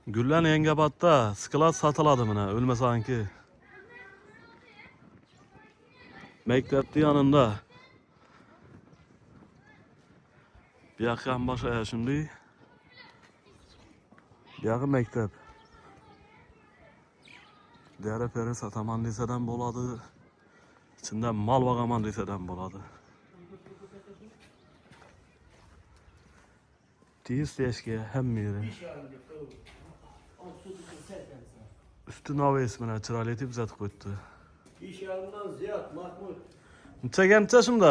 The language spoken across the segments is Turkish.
Güllen Yengebat'ta sklat satıladı mına, ölme sanki. Mektepti yanında. Bir yakın başa şimdi. Bir yakın mektep. Dere peri sataman liseden boladı. İçinde mal bakaman liseden boladı. Tiyiz teşkiye hem yeri. Üstün hava ismine çıraleti bize tıkıttı. İş yanından Ziyad, Mahmut. Çekemçe şimdi.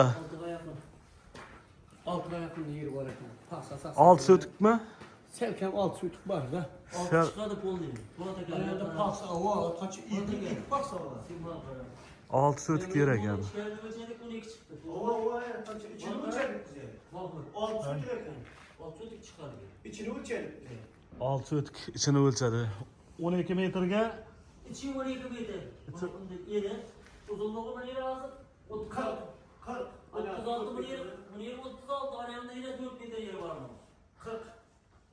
Altıma yakın yeri var efendim. Pasta. Alt sötük mü? Sevkem alt sütük var da. Ser... Çıkardık oldu. Burada da Ayağında pasta var. Kaç iyi pasta var. Alt sötük yere geldi. Ova ya. İçini uçardık bize. Alt sütük efendim. Alt çocuk çıkardı. İçini uçardık bize. Alt sötük içini ölçedi. 12 metrege. İçi 12 metre. Yeri. Uzunluğu yeri hazır. 40. 36 mı yeri? Bu yeri 36. Ayağında yine 4 metre yeri var mı? 40.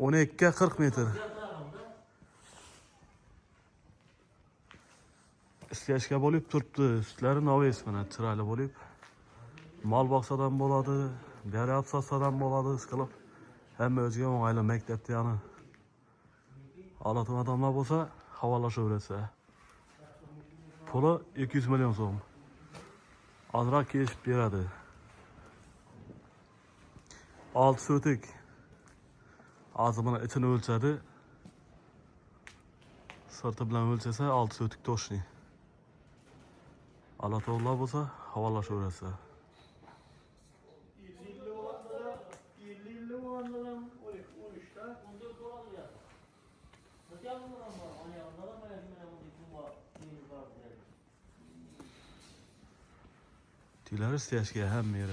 12'ye 40 metre. İskeçke bolup turptu. Üstleri hava ismine çıraylı bolup. Mal baksadan boladı. Beri atsadan boladı sıkılıp. Hem özge oğayla mektepti yanı. Alatın adamlar bolsa havalaşa öğretse. Pulu 200 milyon soğum. Azrak geçip beradi. Alt sötük. Ağzımın içini ölçedi. Sırtı bilen ölçese alt sötük toşni. Alat oğullar bolsa havalaşa öğretse. 50 olanlara 13'te. Tüyler isteyeşkiye hem yeri.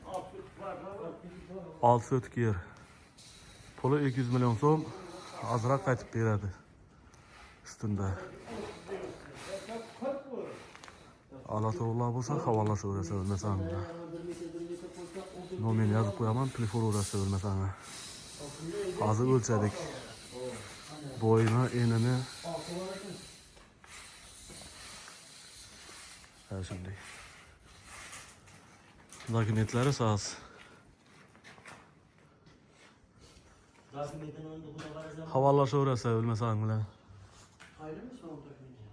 Alt sütük var. Alt sötük yer. Pulu 200 milyon soğum. Azrak kaçıp beradi. Üstünde. Alat oğullar bolsa havalaşa öğretse ölmesen de. Nomen yazıp koyaman telefon uğrasa ölmesen de. Hazır ölçedik. Boyuna, enini. Her şimdi. Dokumentleri sağız. Havalaşa uğrasa ölmesen bile. Ayrı mı son dokumenti?